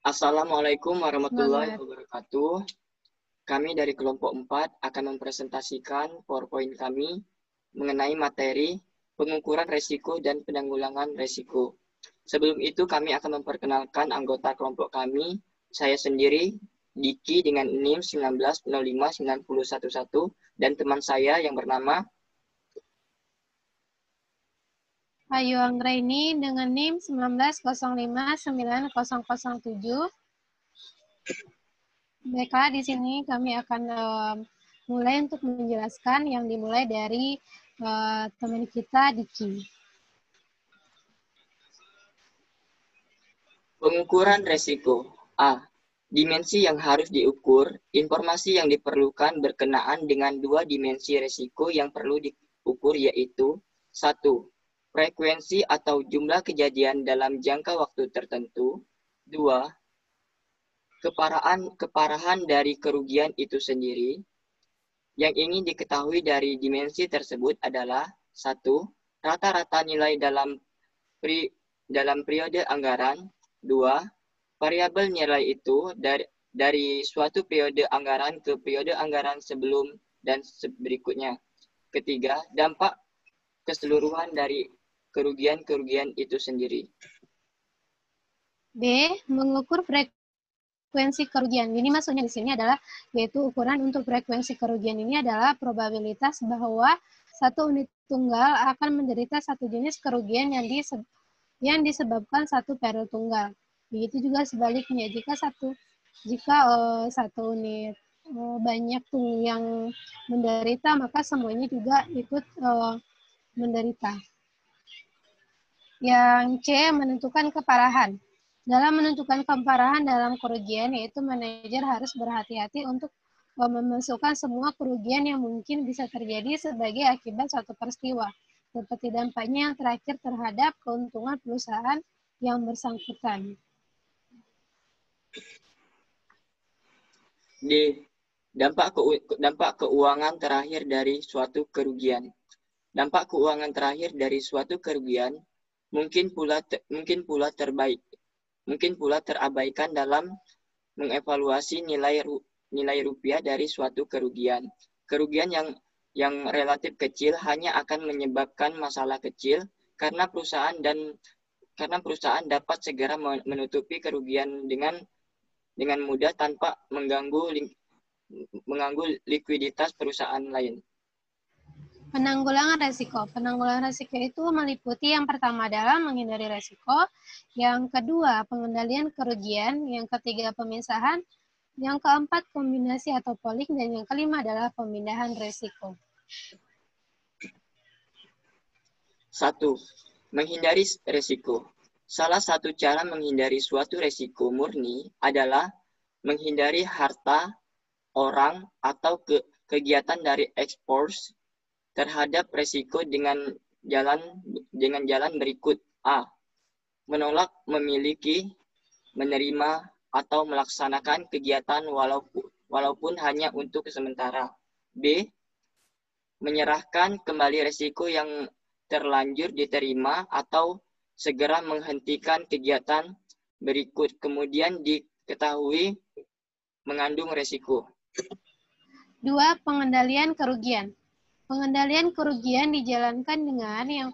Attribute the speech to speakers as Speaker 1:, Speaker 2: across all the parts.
Speaker 1: Assalamualaikum warahmatullahi
Speaker 2: Semangat.
Speaker 1: wabarakatuh. Kami dari kelompok 4 akan mempresentasikan PowerPoint kami mengenai materi pengukuran resiko dan penanggulangan resiko. Sebelum itu kami akan memperkenalkan anggota kelompok kami, saya sendiri, Diki dengan NIM 19059011 dan teman saya yang bernama
Speaker 2: Ayu Anggraini dengan NIM 19059007. Baiklah, di sini kami akan mulai untuk menjelaskan yang dimulai dari teman kita, Diki.
Speaker 1: pengukuran resiko. A. Dimensi yang harus diukur, informasi yang diperlukan berkenaan dengan dua dimensi resiko yang perlu diukur yaitu 1. Frekuensi atau jumlah kejadian dalam jangka waktu tertentu. 2. Keparahan dari kerugian itu sendiri. Yang ingin diketahui dari dimensi tersebut adalah 1. Rata-rata nilai dalam periode anggaran. 2. Variabel nilai itu dari suatu periode anggaran ke periode anggaran sebelum dan berikutnya. Ketiga, dampak keseluruhan dari kerugian-kerugian itu sendiri.
Speaker 2: B. Mengukur frekuensi kerugian. Ini maksudnya di sini adalah yaitu ukuran untuk frekuensi kerugian ini adalah probabilitas bahwa satu unit tunggal akan menderita satu jenis kerugian yang disebabkan satu periode tunggal. Begitu juga sebaliknya, jika satu unit banyak yang menderita, maka semuanya juga ikut menderita. Yang C, menentukan keparahan. Dalam menentukan keparahan dalam kerugian, yaitu manajer harus berhati-hati untuk memasukkan semua kerugian yang mungkin bisa terjadi sebagai akibat suatu peristiwa, seperti dampaknya yang terakhir terhadap keuntungan perusahaan yang bersangkutan.
Speaker 1: D. Dampak keuangan terakhir dari suatu kerugian. Dampak keuangan terakhir dari suatu kerugian mungkin pula terabaikan dalam mengevaluasi nilai rupiah dari suatu kerugian. Kerugian yang relatif kecil hanya akan menyebabkan masalah kecil karena perusahaan dapat segera menutupi kerugian dengan mudah tanpa mengganggu likuiditas perusahaan lain.
Speaker 2: Penanggulangan resiko. Penanggulangan resiko itu meliputi yang pertama adalah menghindari resiko, yang kedua pengendalian kerugian, yang ketiga pemisahan, yang keempat kombinasi atau pooling, dan yang kelima adalah pemindahan resiko.
Speaker 1: 1. Menghindari resiko. Salah satu cara menghindari suatu resiko murni adalah menghindari harta, orang, atau kegiatan dari expose terhadap resiko dengan jalan berikut. A. Menolak memiliki, menerima, atau melaksanakan kegiatan walaupun hanya untuk sementara. B. Menyerahkan kembali resiko yang terlanjur diterima atau segera menghentikan kegiatan berikut kemudian diketahui mengandung resiko.
Speaker 2: 2. Pengendalian kerugian. Pengendalian kerugian dijalankan dengan yang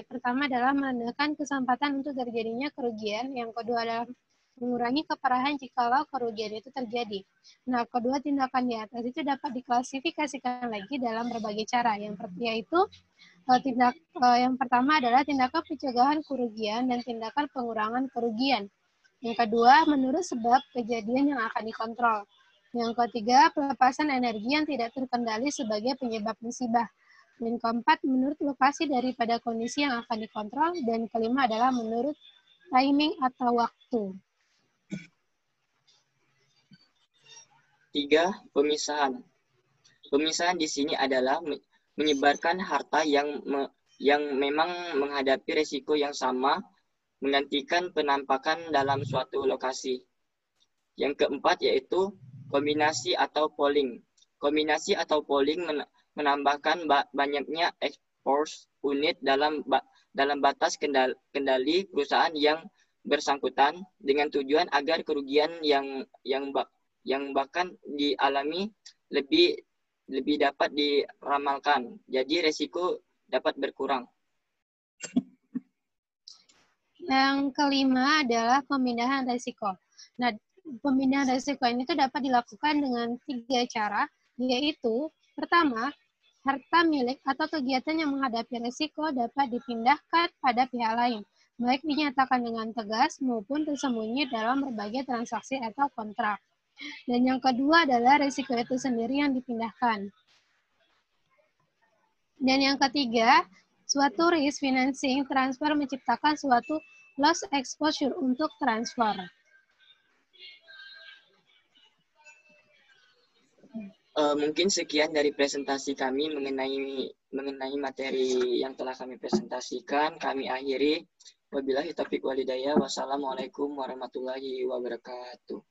Speaker 2: pertama adalah menandakan kesempatan untuk terjadinya kerugian, yang kedua adalah mengurangi keparahan jikalau kerugian itu terjadi. Nah, kedua tindakan di atas itu dapat diklasifikasikan lagi dalam berbagai cara, yaitu yang pertama adalah tindakan pencegahan kerugian dan tindakan pengurangan kerugian. Yang kedua, menurut sebab kejadian yang akan dikontrol. Yang ketiga, pelepasan energi yang tidak terkendali sebagai penyebab musibah. Dan keempat, menurut lokasi daripada kondisi yang akan dikontrol. Dan kelima adalah menurut timing atau waktu.
Speaker 1: 3. Pemisahan. Pemisahan di sini adalah menyebarkan harta yang memang menghadapi resiko yang sama, menggantikan penampakan dalam suatu lokasi. Yang keempat yaitu kombinasi atau pooling. Kombinasi atau pooling menambahkan banyaknya expose unit dalam batas kendali perusahaan yang bersangkutan dengan tujuan agar kerugian yang bahkan dialami lebih dapat diramalkan. Jadi resiko dapat berkurang.
Speaker 2: Yang kelima adalah pemindahan resiko. Nah, pemindahan resiko ini tuh dapat dilakukan dengan 3 cara, yaitu pertama, harta milik atau kegiatan yang menghadapi resiko dapat dipindahkan pada pihak lain, baik dinyatakan dengan tegas maupun tersembunyi dalam berbagai transaksi atau kontrak. Dan yang kedua adalah resiko itu sendiri yang dipindahkan. Dan yang ketiga, suatu risk financing transfer menciptakan suatu loss exposure untuk transfer.
Speaker 1: Mungkin sekian dari presentasi kami mengenai materi yang telah kami presentasikan. Kami akhiri. Wabillahi taufiq walhidayah. Wassalamualaikum warahmatullahi wabarakatuh.